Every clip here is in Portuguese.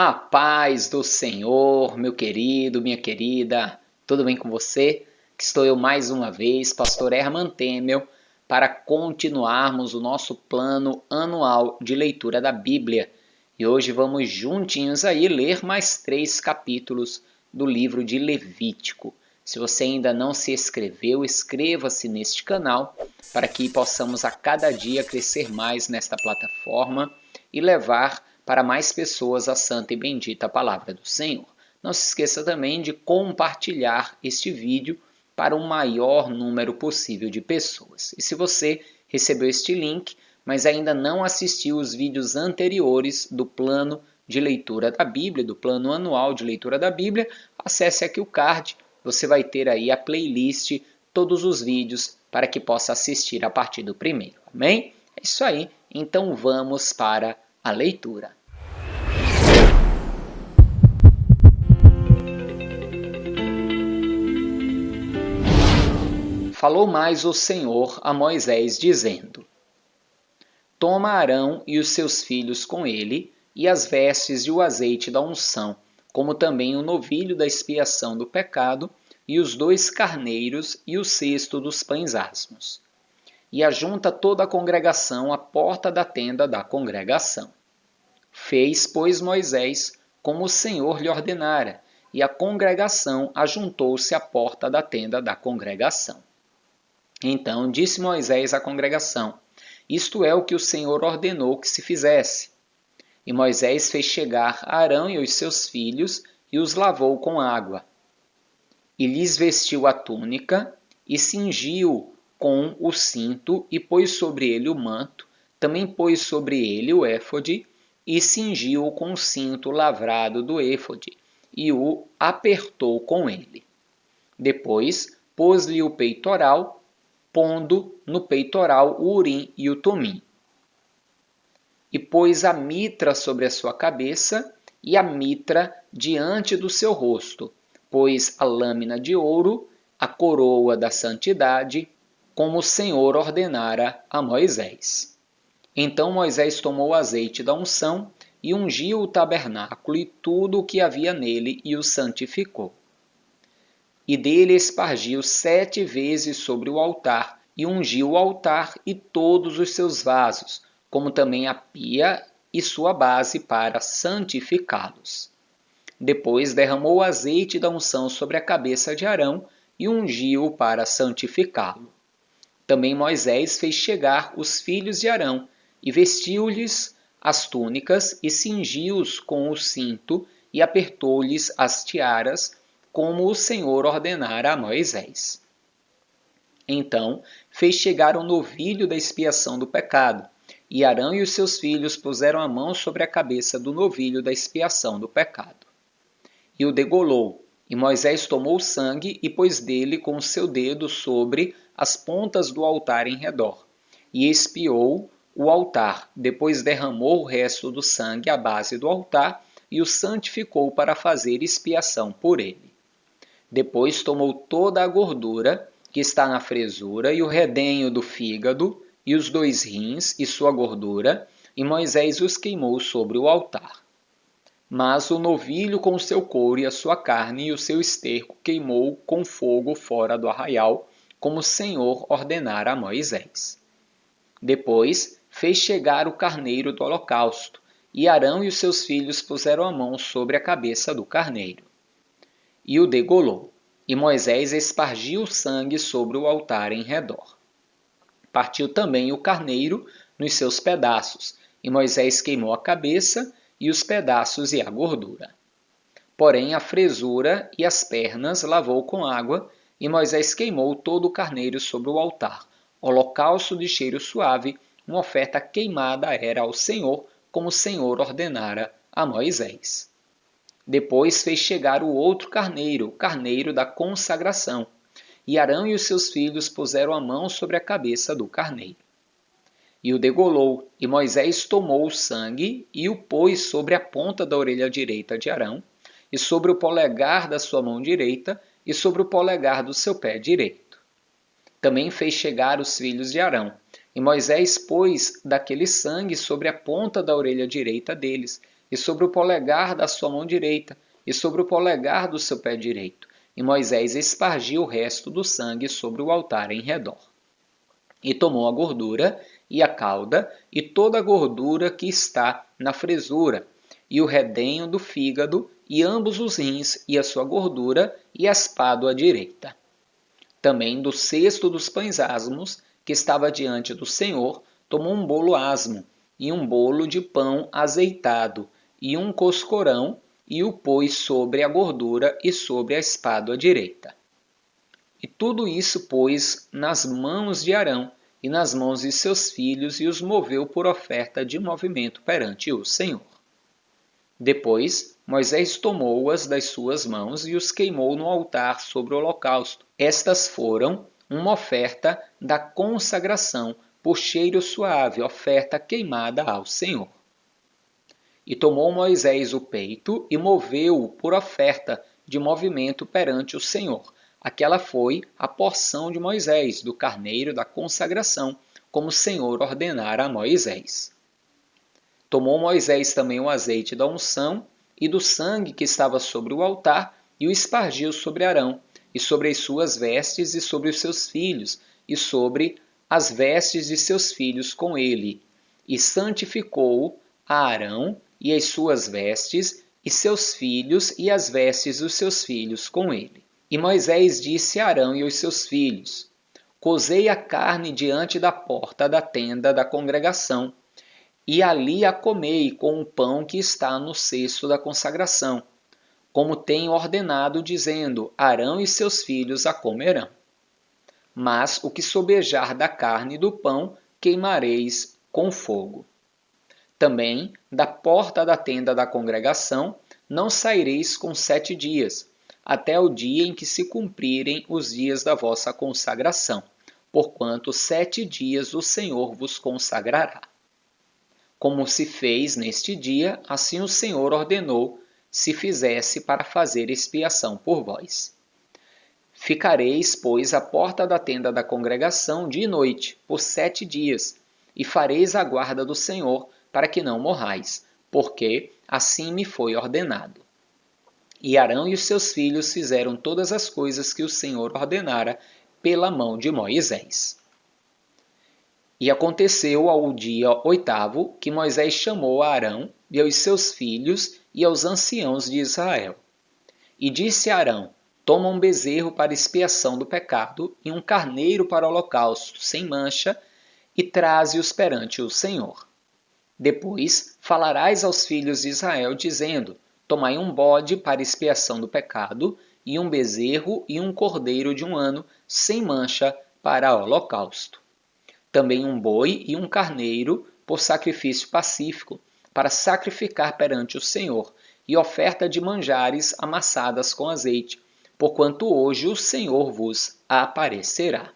A paz do Senhor, meu querido, minha querida, tudo bem com você? Que estou eu mais uma vez, Pastor Herman Temel, para continuarmos o nosso plano anual de leitura da Bíblia. E hoje vamos juntinhos aí ler mais 3 capítulos do livro de Levítico. Se você ainda não se inscreveu, inscreva-se neste canal para que possamos a cada dia crescer mais nesta plataforma e levar para mais pessoas a santa e bendita palavra do Senhor. Não se esqueça também de compartilhar este vídeo para o maior número possível de pessoas. E se você recebeu este link, mas ainda não assistiu os vídeos anteriores do plano de leitura da Bíblia, do plano anual de leitura da Bíblia, acesse aqui o card, você vai ter aí a playlist, todos os vídeos para que possa assistir a partir do primeiro. Amém? É isso aí, então vamos para a leitura. Falou mais o Senhor a Moisés, dizendo: Toma Arão e os seus filhos com ele, e as vestes e o azeite da unção, como também o novilho da expiação do pecado, e os 2 carneiros e o cesto dos pães asmos. E ajunta toda a congregação à porta da tenda da congregação. Fez, pois, Moisés como o Senhor lhe ordenara, e a congregação ajuntou-se à porta da tenda da congregação. Então disse Moisés à congregação: Isto é o que o Senhor ordenou que se fizesse. E Moisés fez chegar Arão e os seus filhos e os lavou com água. E lhes vestiu a túnica e cingiu com o cinto e pôs sobre ele o manto, também pôs sobre ele o éfode e cingiu com o cinto lavrado do éfode e o apertou com ele. Depois pôs-lhe o peitoral, pondo no peitoral o urim e o tumim. E pôs a mitra sobre a sua cabeça e a mitra diante do seu rosto, pôs a lâmina de ouro, a coroa da santidade, como o Senhor ordenara a Moisés. Então Moisés tomou o azeite da unção e ungiu o tabernáculo e tudo o que havia nele e o santificou. E dele espargiu 7 vezes sobre o altar, e ungiu o altar e todos os seus vasos, como também a pia e sua base para santificá-los. Depois derramou o azeite da unção sobre a cabeça de Arão e ungiu-o para santificá-lo. Também Moisés fez chegar os filhos de Arão, e vestiu-lhes as túnicas, e cingiu-os com o cinto, e apertou-lhes as tiaras, como o Senhor ordenara a Moisés. Então fez chegar o novilho da expiação do pecado, e Arão e os seus filhos puseram a mão sobre a cabeça do novilho da expiação do pecado. E o degolou, e Moisés tomou o sangue e pôs dele com o seu dedo sobre as pontas do altar em redor, e expiou o altar, depois derramou o resto do sangue à base do altar e o santificou para fazer expiação por ele. Depois tomou toda a gordura que está na fresura e o redenho do fígado e os 2 rins e sua gordura, e Moisés os queimou sobre o altar. Mas o novilho com o seu couro e a sua carne e o seu esterco queimou com fogo fora do arraial, como o Senhor ordenara a Moisés. Depois fez chegar o carneiro do holocausto, e Arão e os seus filhos puseram a mão sobre a cabeça do carneiro. E o degolou, e Moisés espargiu o sangue sobre o altar em redor. Partiu também o carneiro nos seus pedaços, e Moisés queimou a cabeça e os pedaços e a gordura. Porém a fresura e as pernas lavou com água, e Moisés queimou todo o carneiro sobre o altar. Holocausto de cheiro suave, uma oferta queimada era ao Senhor, como o Senhor ordenara a Moisés. Depois fez chegar o outro carneiro, o carneiro da consagração. E Arão e os seus filhos puseram a mão sobre a cabeça do carneiro. E o degolou, e Moisés tomou o sangue e o pôs sobre a ponta da orelha direita de Arão, e sobre o polegar da sua mão direita, e sobre o polegar do seu pé direito. Também fez chegar os filhos de Arão, e Moisés pôs daquele sangue sobre a ponta da orelha direita deles, e sobre o polegar da sua mão direita, e sobre o polegar do seu pé direito. E Moisés espargiu o resto do sangue sobre o altar em redor. E tomou a gordura e a cauda, e toda a gordura que está na fresura, e o redenho do fígado, e ambos os rins, e a sua gordura, e a espádua direita. Também do cesto dos pães asmos, que estava diante do Senhor, tomou um bolo asmo, e um bolo de pão azeitado, e um coscorão, e o pôs sobre a gordura e sobre a espádua direita. E tudo isso pôs nas mãos de Arão e nas mãos de seus filhos, e os moveu por oferta de movimento perante o Senhor. Depois, Moisés tomou-as das suas mãos e os queimou no altar sobre o holocausto. Estas foram uma oferta da consagração por cheiro suave, oferta queimada ao Senhor. E tomou Moisés o peito e moveu-o por oferta de movimento perante o Senhor. Aquela foi a porção de Moisés, do carneiro da consagração, como o Senhor ordenara a Moisés. Tomou Moisés também o azeite da unção e do sangue que estava sobre o altar e o espargiu sobre Arão, e sobre as suas vestes, e sobre os seus filhos, e sobre as vestes de seus filhos com ele. E santificou a Arão e as suas vestes, e seus filhos, e as vestes dos seus filhos com ele. E Moisés disse a Arão e aos seus filhos: Cozei a carne diante da porta da tenda da congregação, e ali a comei com o pão que está no cesto da consagração, como tenho ordenado, dizendo: Arão e seus filhos a comerão. Mas o que sobejar da carne e do pão, queimareis com fogo. Também da porta da tenda da congregação não saireis com 7 dias, até o dia em que se cumprirem os dias da vossa consagração, porquanto 7 dias o Senhor vos consagrará. Como se fez neste dia, assim o Senhor ordenou se fizesse para fazer expiação por vós. Ficareis, pois, à porta da tenda da congregação de noite, por 7 dias, e fareis a guarda do Senhor, para que não morrais, porque assim me foi ordenado. E Arão e os seus filhos fizeram todas as coisas que o Senhor ordenara pela mão de Moisés. E aconteceu ao dia 8º que Moisés chamou a Arão e aos seus filhos e aos anciãos de Israel. E disse a Arão: Toma um bezerro para expiação do pecado e um carneiro para holocausto, sem mancha, e traze-os perante o Senhor. Depois falarás aos filhos de Israel, dizendo: Tomai um bode para expiação do pecado, e um bezerro e um cordeiro de 1 ano, sem mancha, para holocausto. Também um boi e um carneiro por sacrifício pacífico, para sacrificar perante o Senhor, e oferta de manjares amassadas com azeite, porquanto hoje o Senhor vos aparecerá.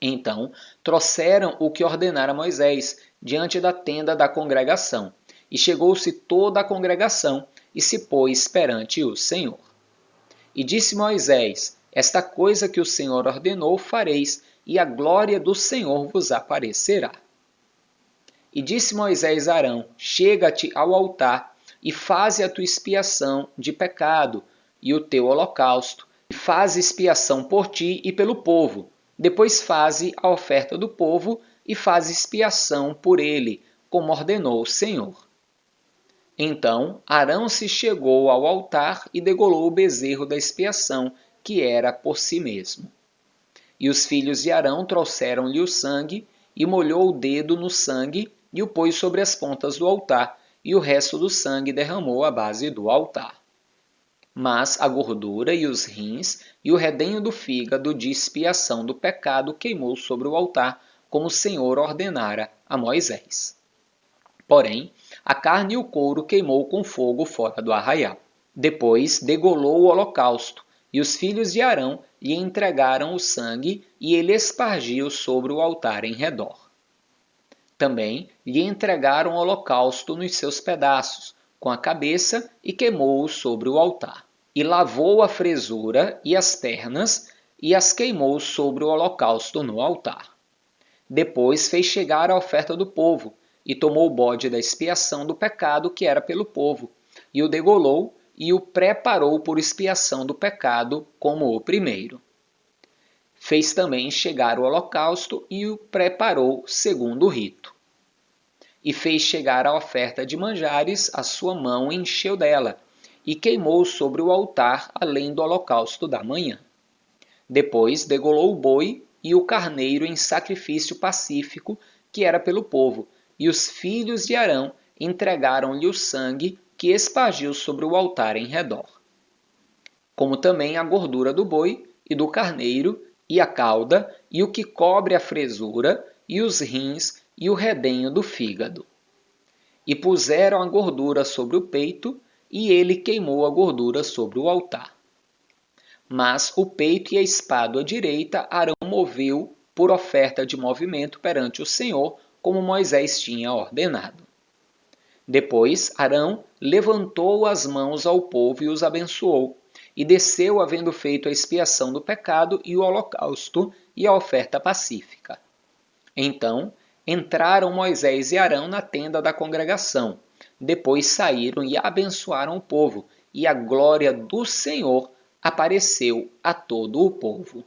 Então trouxeram o que ordenara Moisés diante da tenda da congregação, e chegou-se toda a congregação, e se pôs perante o Senhor. E disse Moisés: Esta coisa que o Senhor ordenou fareis, e a glória do Senhor vos aparecerá. E disse Moisés a Arão: Chega-te ao altar, e faze a tua expiação de pecado, e o teu holocausto, e faze expiação por ti e pelo povo. Depois faze a oferta do povo, e faze expiação por ele, como ordenou o Senhor. Então Arão se chegou ao altar e degolou o bezerro da expiação, que era por si mesmo. E os filhos de Arão trouxeram-lhe o sangue, e molhou o dedo no sangue, e o pôs sobre as pontas do altar, e o resto do sangue derramou à base do altar. Mas a gordura e os rins, e o redenho do fígado de expiação do pecado queimou sobre o altar, como o Senhor ordenara a Moisés. Porém, a carne e o couro queimou com fogo fora do arraial. Depois degolou o holocausto, e os filhos de Arão lhe entregaram o sangue, e ele espargiu sobre o altar em redor. Também lhe entregaram o holocausto nos seus pedaços, com a cabeça, e queimou-o sobre o altar. E lavou a fresura e as pernas, e as queimou sobre o holocausto no altar. Depois fez chegar a oferta do povo, e tomou o bode da expiação do pecado que era pelo povo, e o degolou e o preparou por expiação do pecado como o primeiro. Fez também chegar o holocausto e o preparou segundo o rito. E fez chegar a oferta de manjares, a sua mão encheu dela, e queimou sobre o altar além do holocausto da manhã. Depois degolou o boi e o carneiro em sacrifício pacífico, que era pelo povo, e os filhos de Arão entregaram-lhe o sangue que espargiu sobre o altar em redor, como também a gordura do boi e do carneiro, e a cauda, e o que cobre a fresura, e os rins, e o redenho do fígado. E puseram a gordura sobre o peito, e ele queimou a gordura sobre o altar. Mas o peito e a espádua direita Arão moveu por oferta de movimento perante o Senhor, como Moisés tinha ordenado. Depois Arão levantou as mãos ao povo e os abençoou, e desceu havendo feito a expiação do pecado e o holocausto e a oferta pacífica. Então entraram Moisés e Arão na tenda da congregação. Depois saíram e abençoaram o povo, e a glória do Senhor apareceu a todo o povo.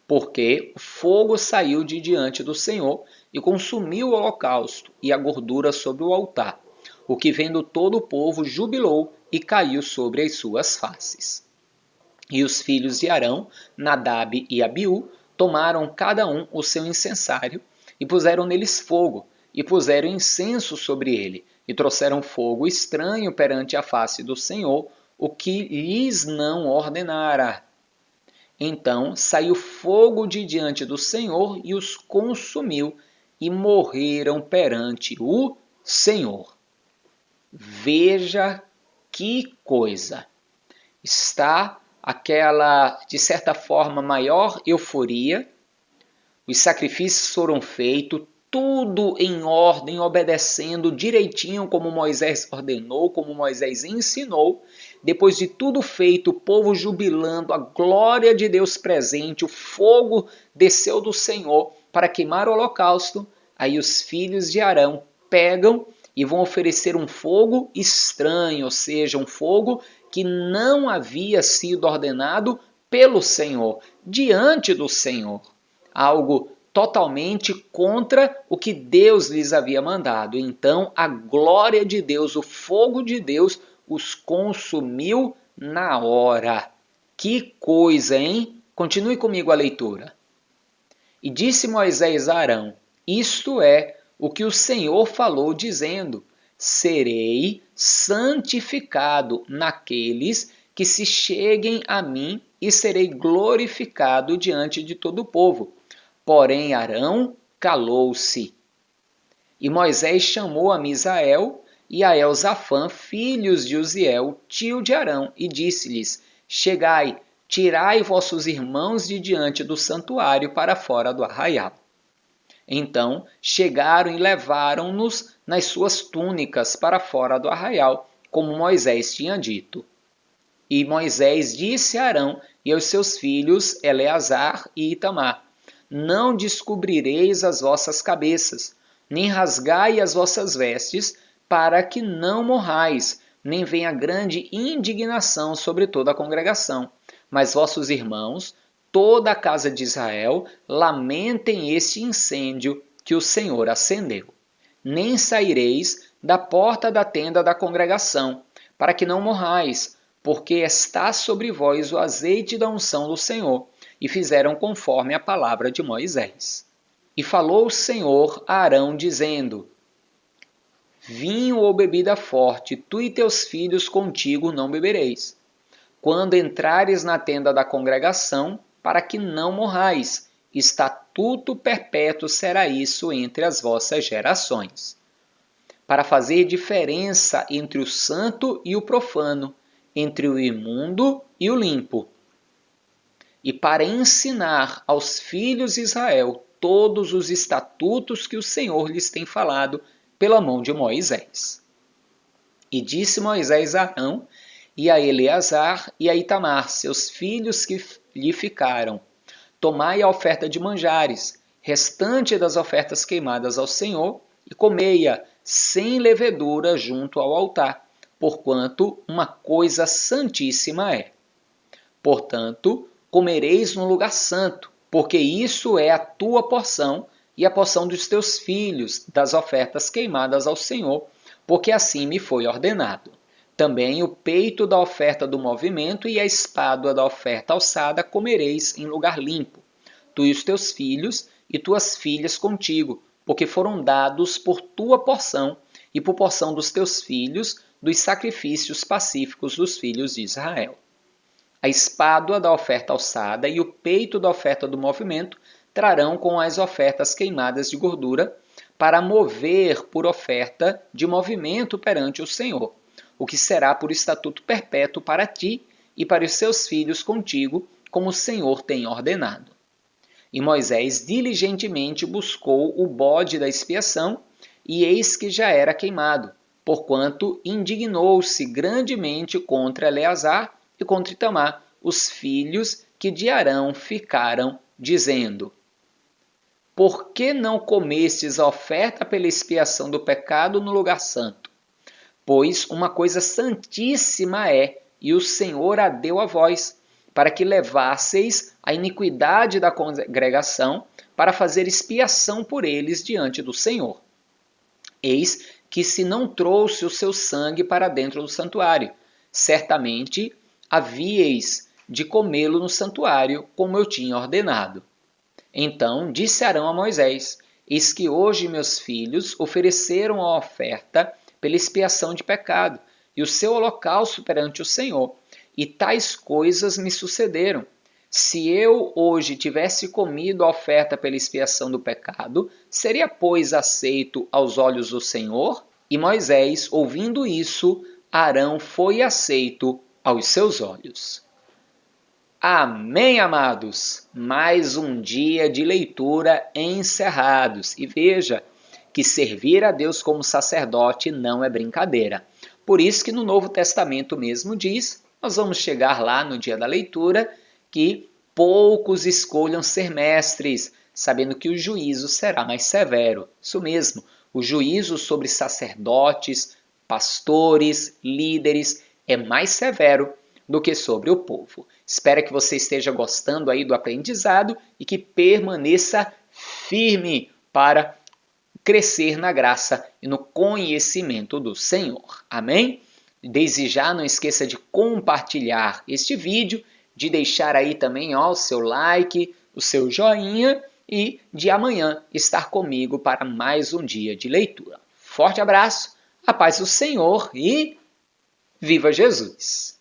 Porque o fogo saiu de diante do Senhor e consumiu o holocausto e a gordura sobre o altar, o que vendo todo o povo jubilou e caiu sobre as suas faces. E os filhos de Arão, Nadab e Abiú, tomaram cada um o seu incensário e puseram neles fogo, e puseram incenso sobre ele, e trouxeram fogo estranho perante a face do Senhor, o que lhes não ordenara. Então saiu fogo de diante do Senhor e os consumiu, e morreram perante o Senhor. Veja que coisa! Está aquela, de certa forma, maior euforia. Os sacrifícios foram feitos, tudo em ordem, obedecendo direitinho como Moisés ordenou, como Moisés ensinou. Depois de tudo feito, o povo jubilando, a glória de Deus presente, o fogo desceu do Senhor para queimar o holocausto. Aí os filhos de Arão pegam e vão oferecer um fogo estranho, ou seja, um fogo que não havia sido ordenado pelo Senhor, diante do Senhor. Algo totalmente contra o que Deus lhes havia mandado. Então a glória de Deus, o fogo de Deus, os consumiu na hora. Que coisa, hein? Continue comigo a leitura. E disse Moisés a Arão: isto é o que o Senhor falou, dizendo: serei santificado naqueles que se cheguem a mim, e serei glorificado diante de todo o povo. Porém Arão calou-se. E Moisés chamou a Misael e a Elzafã, filhos de Uziel, tio de Arão, e disse-lhes: chegai, tirai vossos irmãos de diante do santuário para fora do arraial. Então chegaram e levaram-nos nas suas túnicas para fora do arraial, como Moisés tinha dito. E Moisés disse a Arão e aos seus filhos Eleazar e Itamar: não descobrireis as vossas cabeças, nem rasgai as vossas vestes, para que não morrais, nem venha grande indignação sobre toda a congregação. Mas vossos irmãos, toda a casa de Israel, lamentem este incêndio que o Senhor acendeu. Nem saireis da porta da tenda da congregação, para que não morrais, porque está sobre vós o azeite da unção do Senhor. E fizeram conforme a palavra de Moisés. E falou o Senhor a Arão, dizendo: vinho ou bebida forte, tu e teus filhos contigo não bebereis, quando entrares na tenda da congregação, para que não morrais. Estatuto perpétuo será isso entre as vossas gerações. Para fazer diferença entre o santo e o profano, entre o imundo e o limpo, e para ensinar aos filhos de Israel todos os estatutos que o Senhor lhes tem falado pela mão de Moisés. E disse Moisés a Arão e a Eleazar e a Itamar, seus filhos que lhe ficaram: tomai a oferta de manjares, restante das ofertas queimadas ao Senhor, e comei-a sem levedura junto ao altar, porquanto uma coisa santíssima é. Portanto, comereis no lugar santo, porque isso é a tua porção e a porção dos teus filhos, das ofertas queimadas ao Senhor, porque assim me foi ordenado. Também o peito da oferta do movimento e a espádua da oferta alçada comereis em lugar limpo, tu e os teus filhos e tuas filhas contigo, porque foram dados por tua porção e por porção dos teus filhos dos sacrifícios pacíficos dos filhos de Israel. A espádua da oferta alçada e o peito da oferta do movimento trarão com as ofertas queimadas de gordura, para mover por oferta de movimento perante o Senhor, o que será por estatuto perpétuo para ti e para os seus filhos contigo, como o Senhor tem ordenado. E Moisés diligentemente buscou o bode da expiação, e eis que já era queimado, porquanto indignou-se grandemente contra Eleazar e contra Itamar, os filhos que de Arão ficaram, dizendo: Por que não comestes a oferta pela expiação do pecado no lugar santo? Pois uma coisa santíssima é, e o Senhor a deu a vós, para que levasseis a iniquidade da congregação, para fazer expiação por eles diante do Senhor. Eis que se não trouxe o seu sangue para dentro do santuário, certamente havíeis de comê-lo no santuário, como eu tinha ordenado. Então disse Arão a Moisés: Eis que hoje meus filhos ofereceram a oferta pela expiação de pecado e o seu holocausto perante o Senhor, e tais coisas me sucederam. Se eu hoje tivesse comido a oferta pela expiação do pecado, seria, pois, aceito aos olhos do Senhor? E Moisés, ouvindo isso, Arão foi aceito aos seus olhos. Amém, amados? Mais um dia de leitura encerrados. E veja que servir a Deus como sacerdote não é brincadeira. Por isso que no Novo Testamento mesmo diz, nós vamos chegar lá no dia da leitura, que poucos escolham ser mestres, sabendo que o juízo será mais severo. Isso mesmo, o juízo sobre sacerdotes, pastores, líderes é mais severo do que sobre o povo. Espero que você esteja gostando aí do aprendizado e que permaneça firme para crescer na graça e no conhecimento do Senhor. Amém? Desde já não esqueça de compartilhar este vídeo, de deixar aí também o seu like, o seu joinha e de amanhã estar comigo para mais um dia de leitura. Forte abraço, a paz do Senhor e viva Jesus!